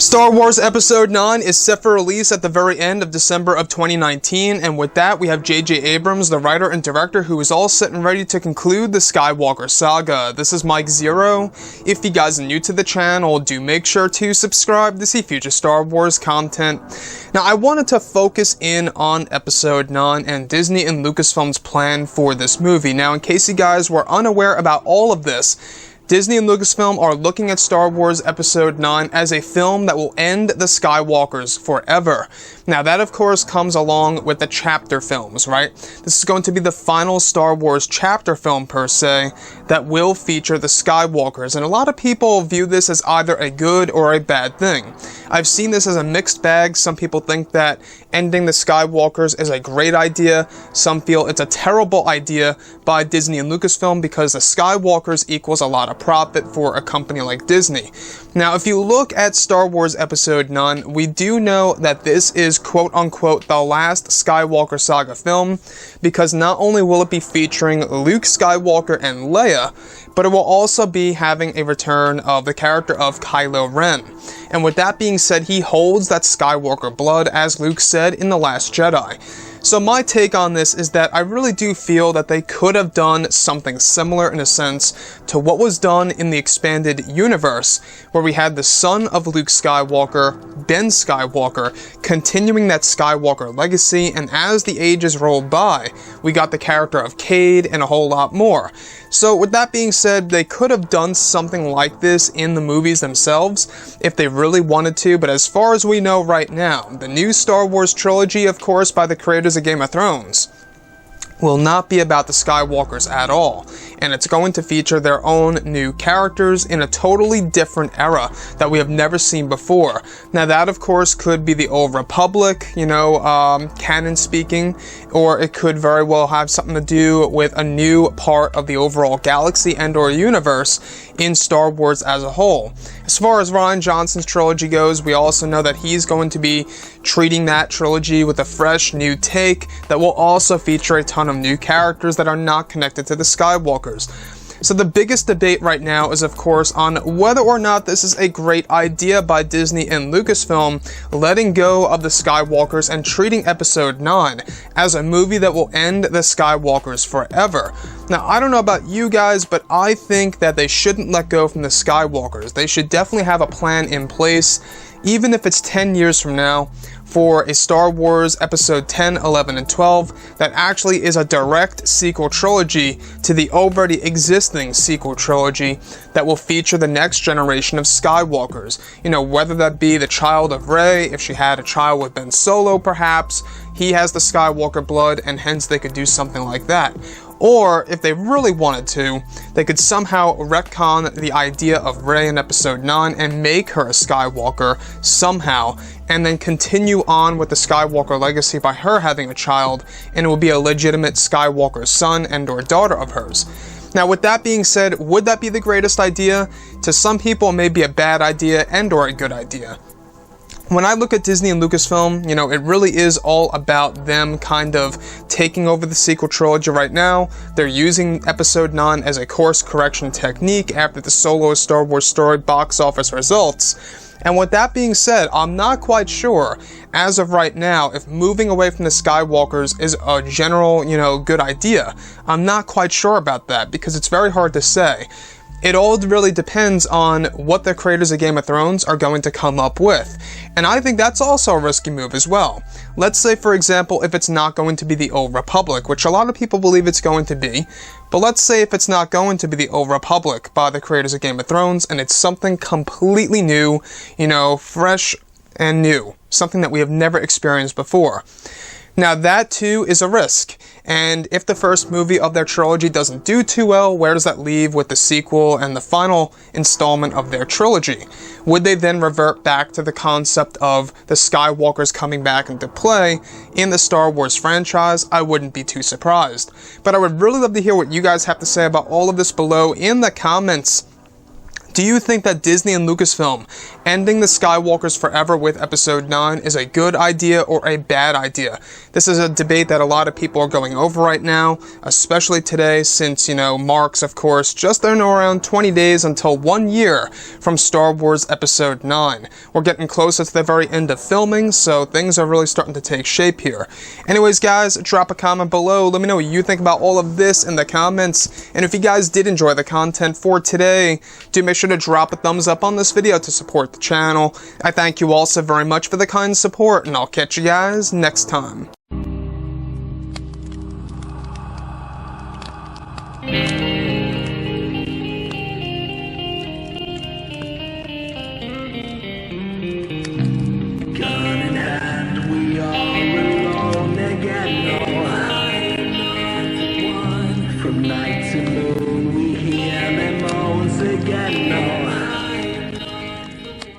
Star Wars Episode 9 is set for release at the very end of December of 2019, and with that, we have J.J. Abrams, the writer and director, who is all set and ready to conclude the Skywalker saga. This is Mike Zero. If you guys are new to the channel, do make sure to subscribe to see future Star Wars content. Now, I wanted to focus in on Episode 9 and Disney and Lucasfilm's plan for this movie. Now, in case you guys were unaware about all of this, Disney and Lucasfilm are looking at Star Wars Episode 9 as a film that will end the Skywalkers forever. Now, that of course comes along with the chapter films, right? This is going to be the final Star Wars chapter film, per se, that will feature the Skywalkers, and a lot of people view this as either a good or a bad thing. I've seen this as a mixed bag. Some people think that ending the Skywalkers is a great idea. Some feel it's a terrible idea by Disney and Lucasfilm because the Skywalkers equals a lot of profit for a company like Disney. Now, if you look at Star Wars Episode 9, we do know that this is quote-unquote the last Skywalker saga film, because not only will it be featuring Luke Skywalker and Leia, but it will also be having a return of the character of Kylo Ren. And with that being said, he holds that Skywalker blood, as Luke said in The Last Jedi. So my take on this is that I really do feel that they could have done something similar in a sense to what was done in the expanded universe, where we had the son of Luke Skywalker, Ben Skywalker, continuing that Skywalker legacy, and as the ages rolled by, we got the character of Cade and a whole lot more. So with that being said, they could have done something like this in the movies themselves if they really wanted to, but as far as we know right now, the new Star Wars trilogy, of course, by the creators of Game of Thrones, will not be about the Skywalkers at all, and it's going to feature their own new characters in a totally different era that we have never seen before. Now that of course could be the Old Republic, canon speaking, or it could very well have something to do with a new part of the overall galaxy and or universe in Star Wars as a whole. As far as Rian Johnson's trilogy goes, we also know that he's going to be treating that trilogy with a fresh new take that will also feature a ton of new characters that are not connected to the Skywalkers. So the biggest debate right now is of course on whether or not this is a great idea by Disney and Lucasfilm, letting go of the Skywalkers and treating Episode 9 as a movie that will end the Skywalkers forever. Now, I don't know about you guys, but I think that they shouldn't let go from the Skywalkers. They should definitely have a plan in place, even if it's 10 years from now, for a Star Wars Episode 10, 11, and 12 that actually is a direct sequel trilogy to the already existing sequel trilogy that will feature the next generation of Skywalkers. Whether that be the child of Rey, if she had a child with Ben Solo perhaps, he has the Skywalker blood and hence they could do something like that. Or, if they really wanted to, they could somehow retcon the idea of Rey in Episode 9 and make her a Skywalker somehow, and then continue on with the Skywalker legacy by her having a child, and it would be a legitimate Skywalker son and or daughter of hers. Now, with that being said, would that be the greatest idea? To some people, it may be a bad idea and or a good idea. When I look at Disney and Lucasfilm, it really is all about them kind of taking over the sequel trilogy right now. They're using Episode 9 as a course correction technique after the solo Star Wars story box office results. And with that being said, I'm not quite sure, as of right now, if moving away from the Skywalkers is a general, good idea. I'm not quite sure about that, because it's very hard to say. It all really depends on what the creators of Game of Thrones are going to come up with. And I think that's also a risky move as well. Let's say, for example, if it's not going to be the Old Republic, which a lot of people believe it's going to be, but let's say if it's not going to be the Old Republic by the creators of Game of Thrones, and it's something completely new, fresh and new, something that we have never experienced before. Now that too is a risk, and if the first movie of their trilogy doesn't do too well, where does that leave with the sequel and the final installment of their trilogy? Would they then revert back to the concept of the Skywalkers coming back into play in the Star Wars franchise? I wouldn't be too surprised. But I would really love to hear what you guys have to say about all of this below in the comments. Do you think that Disney and Lucasfilm ending the Skywalkers forever with Episode 9 is a good idea or a bad idea? This is a debate that a lot of people are going over right now, especially today since, marks, of course, just around 20 days until 1 year from Star Wars Episode 9. We're getting closer to the very end of filming, so things are really starting to take shape here. Anyways, guys, drop a comment below. Let me know what you think about all of this in the comments. And if you guys did enjoy the content for today, do make sure to drop a thumbs up on this video to support the channel. I thank you all so very much for the kind support, and I'll catch you guys next time.